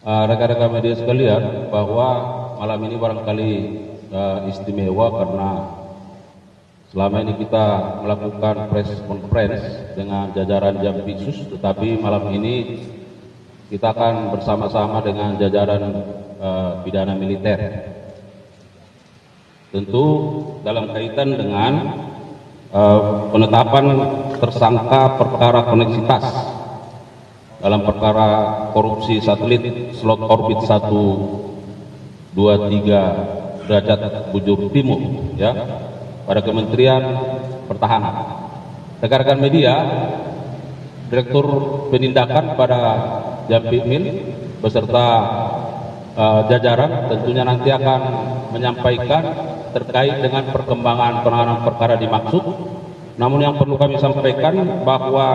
rekan-rekan media sekalian, bahwa malam ini barangkali istimewa karena selama ini kita melakukan press conference dengan jajaran Jampitsus, tetapi malam ini kita akan bersama-sama dengan jajaran pidana militer. Tentu dalam kaitan dengan penetapan tersangka perkara koneksitas dalam perkara korupsi satelit slot orbit 123 derajat bujur timur, ya, pada Kementerian Pertahanan. Rekan-rekan media, Direktur Penindakan pada Jampitmil beserta jajaran tentunya nanti akan menyampaikan terkait dengan perkembangan penanganan perkara dimaksud. Namun yang perlu kami sampaikan bahwa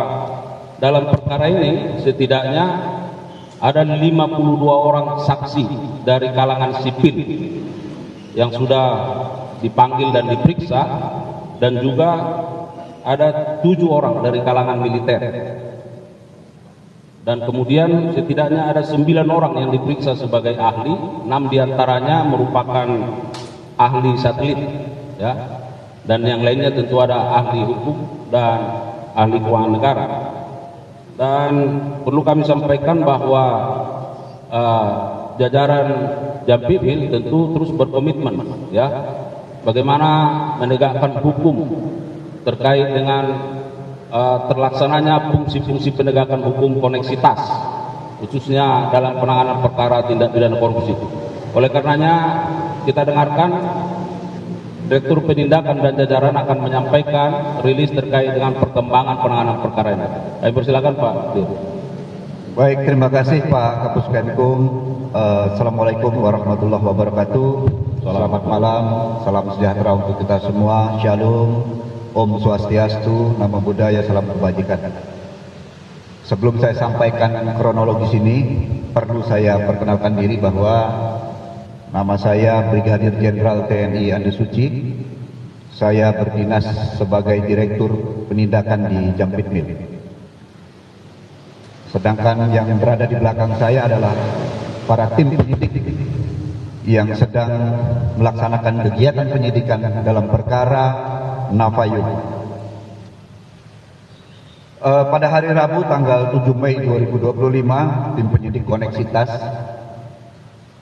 dalam perkara ini setidaknya ada 52 orang saksi dari kalangan sipil yang sudah dipanggil dan diperiksa, dan juga ada 7 orang dari kalangan militer, dan kemudian setidaknya ada 9 orang yang diperiksa sebagai ahli. 6 diantaranya merupakan ahli satelit, ya, dan yang lainnya tentu ada ahli hukum dan ahli keuangan negara. Dan perlu kami sampaikan bahwa jajaran Jampitmil tentu terus berkomitmen, ya, bagaimana menegakkan hukum terkait dengan terlaksananya fungsi-fungsi penegakan hukum koneksitas, khususnya dalam penanganan perkara tindak pidana korupsi. Oleh karenanya kita dengarkan Direktur Penindakan dan jajaran akan menyampaikan rilis terkait dengan perkembangan penanganan perkara ini. Kami persilakan Pak Dir. Baik, terima kasih Pak Kapus Penkum. Assalamualaikum warahmatullahi wabarakatuh. Selamat malam, salam sejahtera untuk kita semua. Shalom, Om Swastiastu, Namo Buddhaya, salam kebajikan. Sebelum saya sampaikan kronologis ini, perlu saya perkenalkan diri bahwa nama saya Brigadir Jenderal TNI Andi Suci. Saya berdinas sebagai Direktur Penindakan di Jampitmil. Sedangkan yang berada di belakang saya adalah para tim penyidik yang sedang melaksanakan kegiatan penyidikan dalam perkara Navayu. Pada hari Rabu tanggal 7 Mei 2025, tim penyidik koneksitas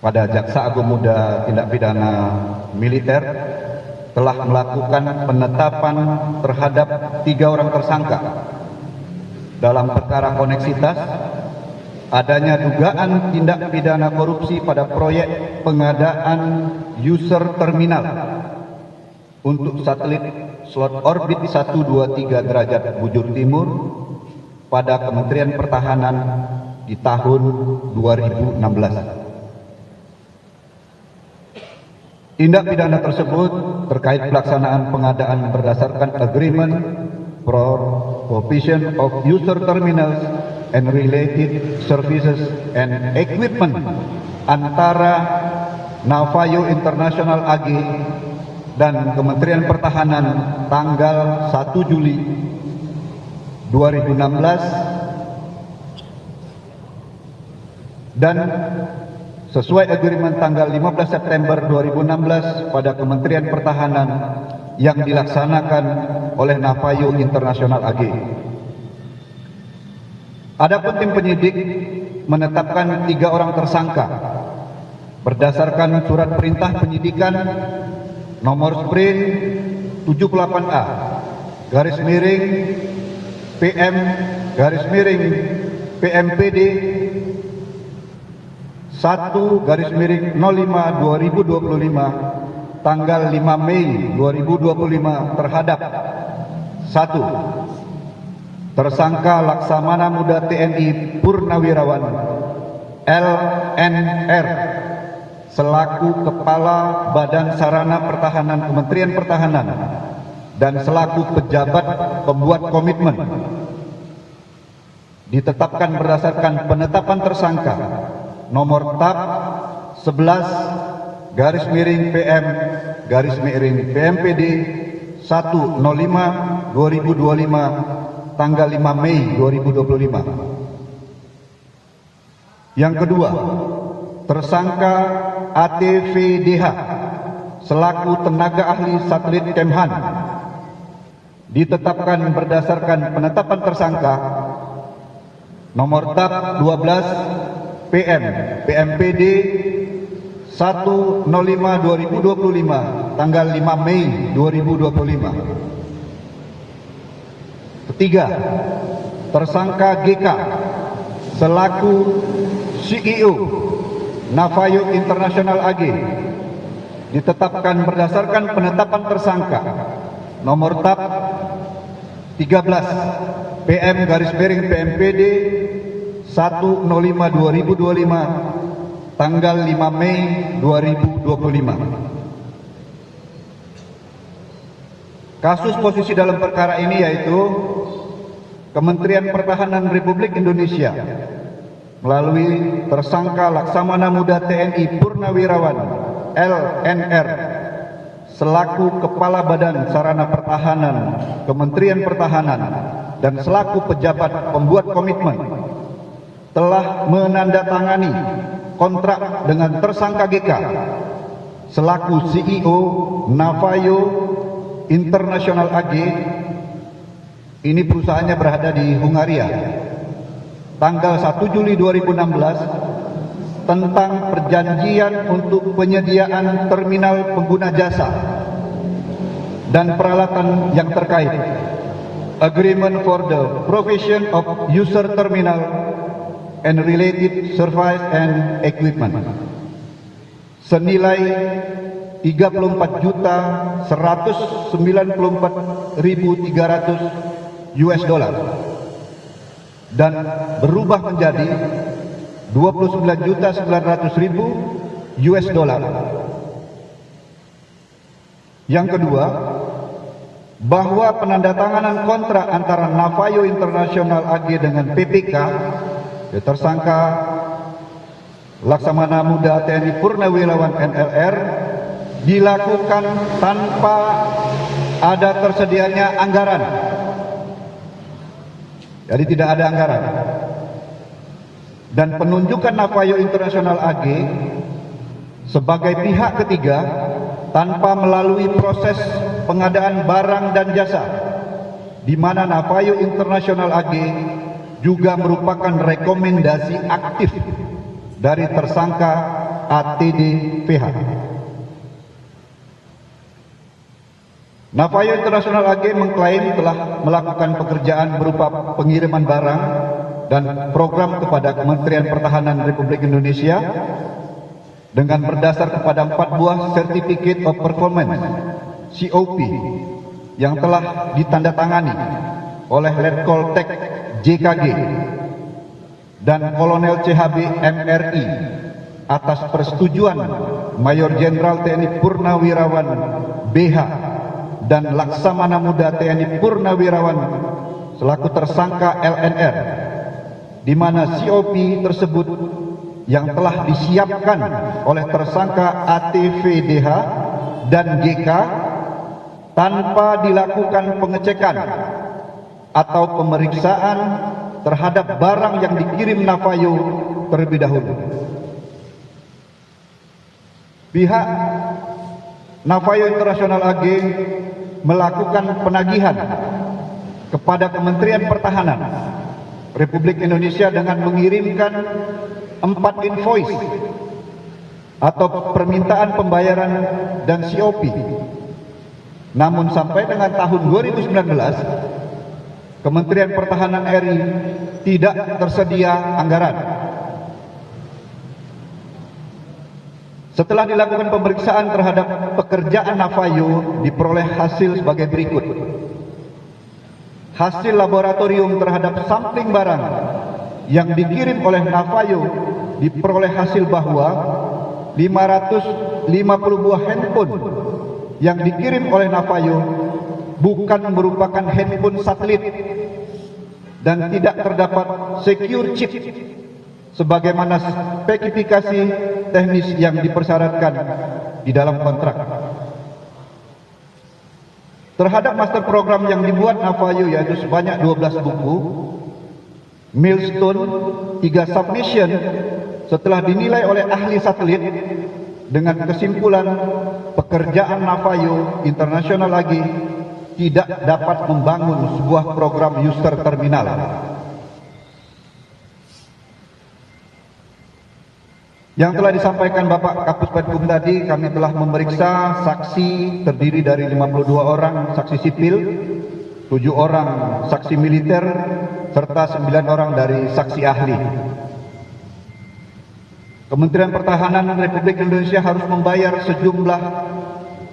pada Jaksa Agung Muda Tindak Pidana Militer telah melakukan penetapan terhadap 3 orang tersangka dalam perkara koneksitas adanya dugaan tindak pidana korupsi pada proyek pengadaan user terminal untuk satelit slot orbit 123 derajat bujur timur pada Kementerian Pertahanan di tahun 2016. Tindak pidana tersebut terkait pelaksanaan pengadaan berdasarkan agreement for provision of user terminals and related services and equipment antara Navayu International AG dan Kementerian Pertahanan tanggal 1 Juli 2016 dan sesuai agreement tanggal 15 September 2016 pada Kementerian Pertahanan yang dilaksanakan oleh Navayu International AG. Adapun tim penyidik menetapkan 3 orang tersangka berdasarkan surat perintah penyidikan nomor sprint 78A garis miring PM garis miring PMPD 1 garis miring 05/2025 tanggal 5 Mei 2025 terhadap 1. Tersangka Laksamana Muda TNI Purnawirawan LNR selaku Kepala Badan Sarana Pertahanan Kementerian Pertahanan dan selaku pejabat pembuat komitmen ditetapkan berdasarkan penetapan tersangka nomor TAP 11 garis miring PM garis miring PMPD 1/05/2025 tanggal 5 Mei 2025. Yang kedua, tersangka ATVDH selaku tenaga ahli satelit Kemhan ditetapkan berdasarkan penetapan tersangka nomor TAP 12 PM PMPD 105/2025 tanggal 5 Mei 2025. Ketiga, tersangka GK selaku CEO Navayo International AG ditetapkan berdasarkan penetapan tersangka nomor TAP 13 PM/PMPD 105/2025 tanggal 5 Mei 2025. Kasus posisi dalam perkara ini yaitu Kementerian Pertahanan Republik Indonesia melalui tersangka Laksamana Muda TNI Purnawirawan LNR selaku Kepala Badan Sarana Pertahanan Kementerian Pertahanan dan selaku pejabat pembuat komitmen telah menandatangani kontrak dengan tersangka GK selaku CEO Navayo International AG. Ini perusahaannya berada di Hungaria. Tanggal 1 Juli 2016 tentang perjanjian untuk penyediaan terminal pengguna jasa dan peralatan yang terkait, agreement for the provision of user terminal and related service and equipment, senilai 34.194.300 US dollar dan berubah menjadi 29.900.000 US dollar. Yang kedua, bahwa penandatanganan kontrak antara Navayo International AG dengan PPK tersangka Laksamana Muda TNI Purnawirawan NLR dilakukan tanpa ada tersedianya anggaran. Jadi tidak ada anggaran. Dan penunjukan Navayo International AG sebagai pihak ketiga tanpa melalui proses pengadaan barang dan jasa, di mana Navayo International AG juga merupakan rekomendasi aktif dari tersangka ATDVH. Navayo International AG mengklaim telah melakukan pekerjaan berupa pengiriman barang dan program kepada Kementerian Pertahanan Republik Indonesia dengan berdasar kepada 4 buah Certificate of Performance COP yang telah ditandatangani oleh Letkol Tek JKG dan Kolonel CHB MRI atas persetujuan Mayor Jenderal TNI Purnawirawan BH dan Laksamana Muda TNI Purnawirawan selaku tersangka LNR, di mana COP tersebut yang telah disiapkan oleh tersangka ATVDH dan GK tanpa dilakukan pengecekan atau pemeriksaan terhadap barang yang dikirim Navayo terlebih dahulu. Pihak Navayo International AG melakukan penagihan kepada Kementerian Pertahanan Republik Indonesia dengan mengirimkan 4 invoice atau permintaan pembayaran dan COP. Namun sampai dengan tahun 2019 Kementerian Pertahanan RI tidak tersedia anggaran. Setelah dilakukan pemeriksaan terhadap pekerjaan Navayo, diperoleh hasil sebagai berikut. Hasil laboratorium terhadap sampling barang yang dikirim oleh Navayo diperoleh hasil bahwa 550 buah handphone yang dikirim oleh Navayo bukan merupakan handphone satelit dan tidak terdapat secure chip sebagaimana spesifikasi teknis yang dipersyaratkan di dalam kontrak. Terhadap master program yang dibuat Navayo yaitu sebanyak 12 buku, milestone, 3 submission, setelah dinilai oleh ahli satelit dengan kesimpulan pekerjaan Navayo International lagi tidak dapat membangun sebuah program user terminal. Yang telah disampaikan Bapak Kapus Penkum tadi, kami telah memeriksa saksi terdiri dari 52 orang saksi sipil, 7 orang saksi militer, serta 9 orang dari saksi ahli. Kementerian Pertahanan Republik Indonesia harus membayar sejumlah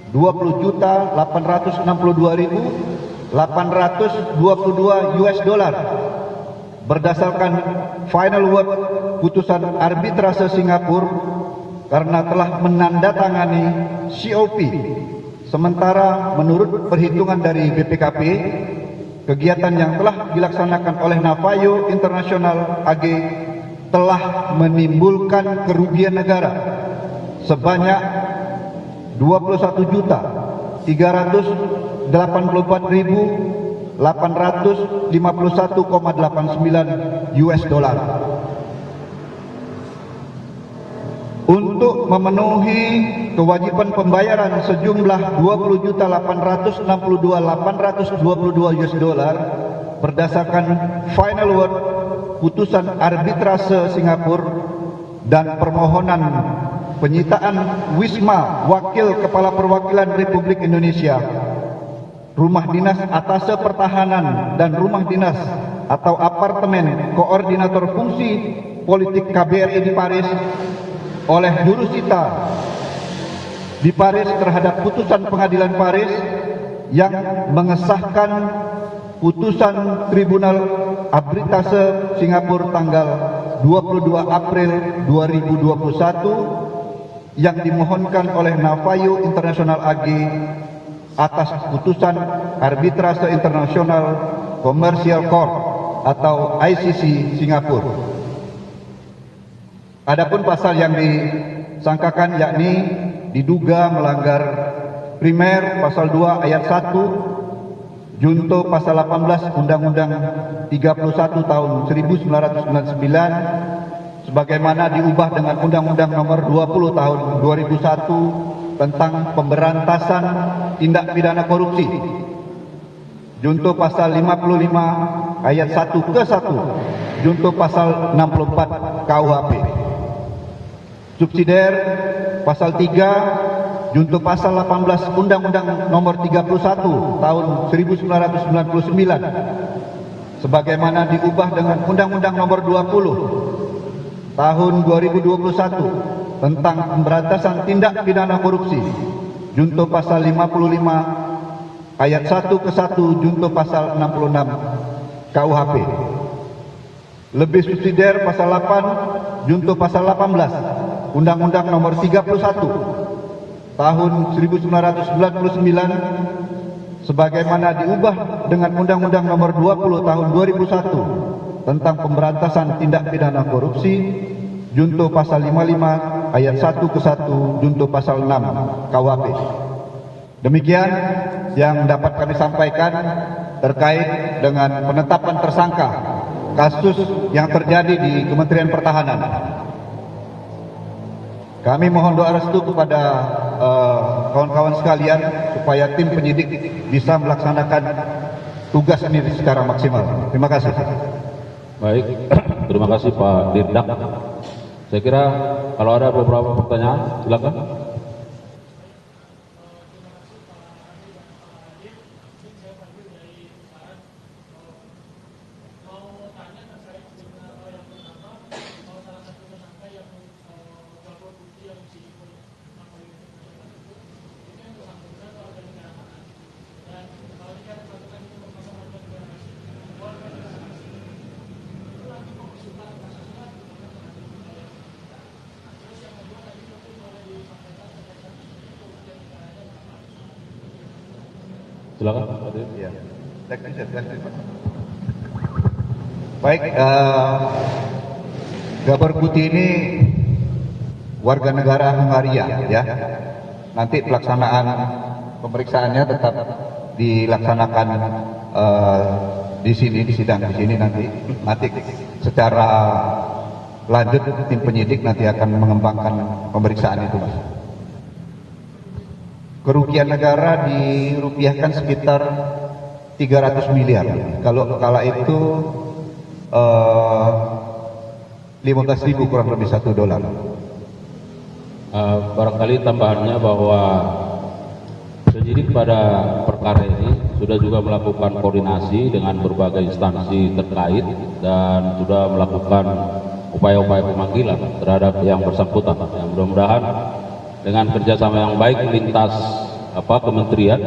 20.862.822 US dollar berdasarkan final word putusan arbitrase Singapura karena telah menandatangani COP. Sementara menurut perhitungan dari BPKP, kegiatan yang telah dilaksanakan oleh Navayo International AG telah menimbulkan kerugian negara sebanyak 21.384.851,89 US dollar. Untuk memenuhi kewajiban pembayaran sejumlah 20.862.822 US dollar berdasarkan final word putusan arbitrase Singapura dan permohonan penyitaan Wisma Wakil Kepala Perwakilan Republik Indonesia, Rumah Dinas Atase Pertahanan dan Rumah Dinas atau Apartemen Koordinator Fungsi Politik KBRI di Paris oleh jurusita di Paris terhadap putusan Pengadilan Paris yang mengesahkan putusan Tribunal Arbitrase Singapura tanggal 22 April 2021 yang dimohonkan oleh Navayo International AG atas putusan Arbitrase Internasional Commercial Court atau ICC Singapura. Adapun pasal yang disangkakan yakni diduga melanggar primer pasal 2 ayat 1 junto pasal 18 Undang-Undang 31 tahun 1999 sebagaimana diubah dengan Undang-Undang nomor 20 tahun 2001 tentang pemberantasan tindak pidana korupsi junto pasal 55 ayat 1 ke 1 junto pasal 64 KUHP. Subsidiar pasal 3 junto pasal 18 Undang-Undang nomor 31 tahun 1999 sebagaimana diubah dengan Undang-Undang nomor 20 tahun 2021 tentang pemberantasan tindak pidana korupsi junto pasal 55 ayat 1 ke 1 junto pasal 66 KUHP. Lebih subsidiar pasal 8 junto pasal 18 Undang-Undang nomor 31 tahun 1999 sebagaimana diubah dengan Undang-Undang nomor 20 tahun 2001 tentang pemberantasan tindak pidana korupsi junto pasal 55 ayat 1 ke 1 junto pasal 6 KUHP. Demikian yang dapat kami sampaikan terkait dengan penetapan tersangka kasus yang terjadi di Kementerian Pertahanan. Kami mohon doa restu kepada kawan-kawan sekalian supaya tim penyidik bisa melaksanakan tugas ini secara maksimal. Terima kasih. Baik, terima kasih Pak Dirdak. Saya kira kalau ada beberapa pertanyaan, silakan. Silakan. Ya. Baik, Gabor Putih ini warga negara Hungaria, ya. Nanti pelaksanaan pemeriksaannya tetap dilaksanakan di sini, di sidang di sini nanti secara lanjut tim penyidik nanti akan mengembangkan pemeriksaan itu, Mas. Kerugian negara dirupiahkan sekitar 300 miliar. Kalau kala itu 15.000 kurang lebih $1. Barangkali tambahannya bahwa penyidik pada perkara ini sudah juga melakukan koordinasi dengan berbagai instansi terkait dan sudah melakukan upaya-upaya pemanggilan terhadap yang bersangkutan. Yang mudah-mudahan dengan kerjasama yang baik lintas kementerian,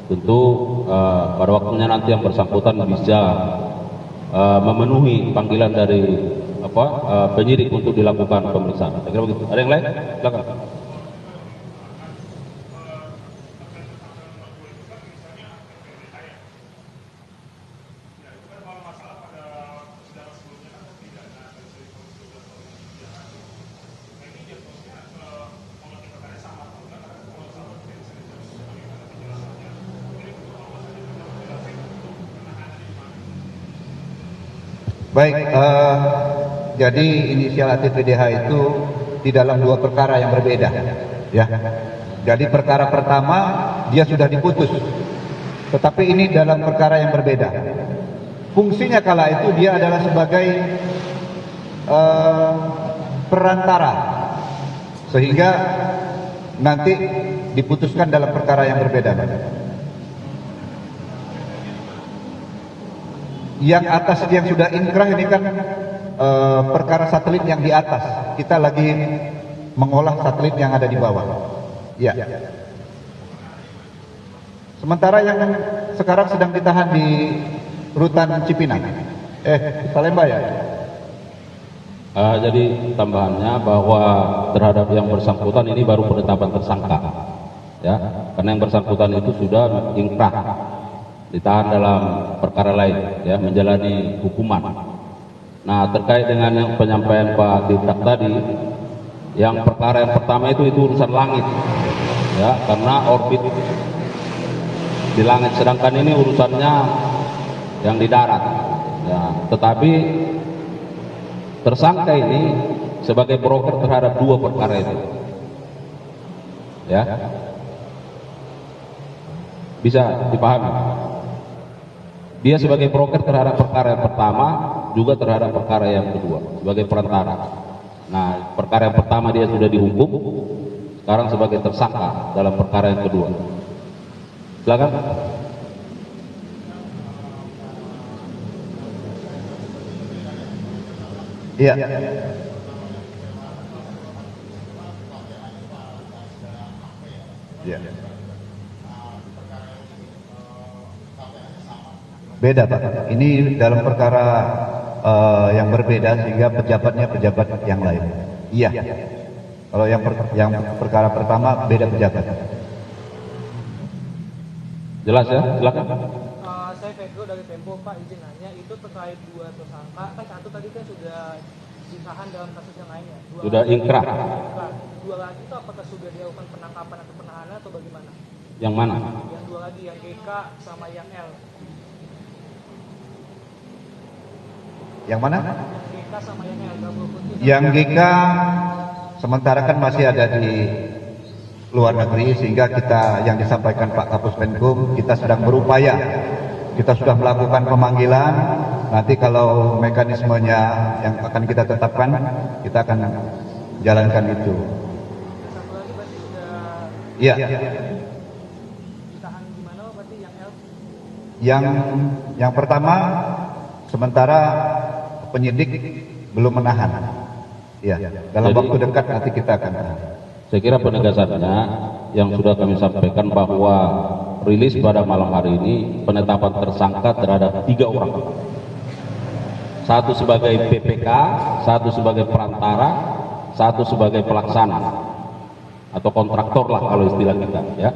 tentu pada waktunya nanti yang bersangkutan bisa memenuhi panggilan dari penyidik untuk dilakukan pemeriksaan. Saya kira begitu. Ada yang lain? Silakan. Baik, jadi inisial ATPDH itu di dalam dua perkara yang berbeda, ya. Jadi perkara pertama dia sudah diputus, tetapi ini dalam perkara yang berbeda. Fungsinya kala itu dia adalah sebagai perantara, sehingga nanti diputuskan dalam perkara yang berbeda. Yang atas yang sudah inkrah ini kan perkara satelit yang di atas. Kita lagi mengolah satelit yang ada di bawah. Ya. Sementara yang sekarang sedang ditahan di Rutan Cipinang. Salemba ya. Jadi tambahannya bahwa terhadap yang bersangkutan ini baru penetapan tersangka, ya, karena yang bersangkutan itu sudah inkrah, ditahan dalam perkara lain, ya, menjalani hukuman. Nah, terkait dengan yang penyampaian Pak Dirdak tadi, yang perkara yang pertama itu urusan langit, ya, karena orbit di langit, sedangkan ini urusannya yang di darat, ya. Tetapi tersangka ini sebagai broker terhadap dua perkara itu, ya, bisa dipahami. Dia sebagai broker terhadap perkara yang pertama, juga terhadap perkara yang kedua, sebagai perantara. Nah, perkara yang pertama dia sudah dihukum, sekarang sebagai tersangka dalam perkara yang kedua. Silakan. Iya. Iya. Beda, Pak. Ini dalam perkara yang berbeda, sehingga pejabatnya pejabat yang lain. Iya. Kalau yang perkara pertama beda pejabat. Jelas ya? Silakan. Saya Pedro dari Tempo, Pak, izin nanya, itu terkait dua tersangka, kan satu tadi kan sudah ditahan dalam kasus yang lainnya. Sudah inkrah. Dua lagi itu apakah sudah dilakukan penangkapan atau penahanan atau bagaimana? Yang mana? Yang dua lagi, yang GK sama yang L. Yang mana? Yang GK sama yang L. Yang GK sementara kan masih ada di luar negeri, sehingga kita yang disampaikan Pak Kapus Penkum, kita sedang berupaya, kita sudah melakukan pemanggilan. Nanti kalau mekanismenya yang akan kita tetapkan, kita akan jalankan itu. Satu lagi berarti sudah Iya. ditahan di mana berarti yang L? Yang pertama sementara penyidik belum menahan. Iya. Dalam Jadi, waktu dekat nanti kita akan tahan. saya kira penegasannya yang sudah kami sampaikan bahwa rilis pada malam hari ini penetapan tersangka terhadap 3 orang. Satu sebagai PPK, satu sebagai perantara, satu sebagai pelaksana atau kontraktor lah kalau istilah kita, ya.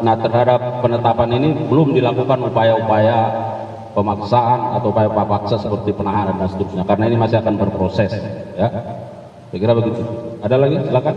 Nah, terhadap penetapan ini belum dilakukan upaya-upaya pemaksaan atau upaya paksa seperti penahanan dan seterusnya, karena ini masih akan berproses, ya. Saya kira begitu. Ada lagi? Silakan.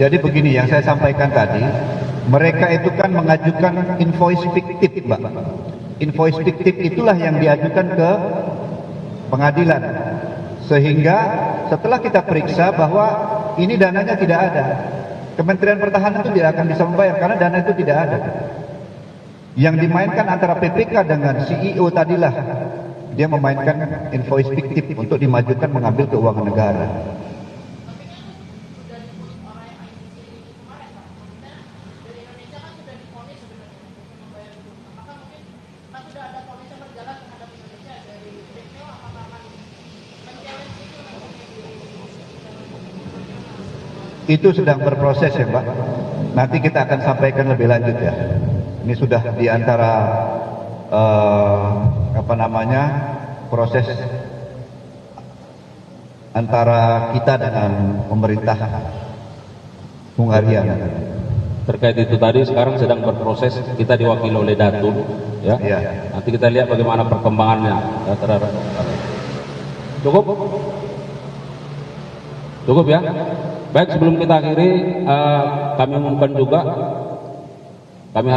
Jadi begini yang saya sampaikan tadi, mereka itu kan mengajukan invoice fiktif, Mbak. Invoice fiktif itulah yang diajukan ke pengadilan. Sehingga setelah kita periksa bahwa ini dananya tidak ada, Kementerian Pertahanan itu tidak akan bisa membayar karena dana itu tidak ada. Yang dimainkan antara PPK dengan CEO tadilah, dia memainkan invoice fiktif untuk dimajukan mengambil keuangan negara. Itu sedang berproses ya Mbak. Nanti kita akan sampaikan lebih lanjut ya. Ini sudah di antara proses antara kita dengan pemerintah Hungaria. Terkait itu tadi sekarang sedang berproses, kita diwakili oleh Datun ya. Nanti kita lihat bagaimana perkembangannya ya, terhadap cukup ya. Baik, sebelum kita akhiri kami umumkan juga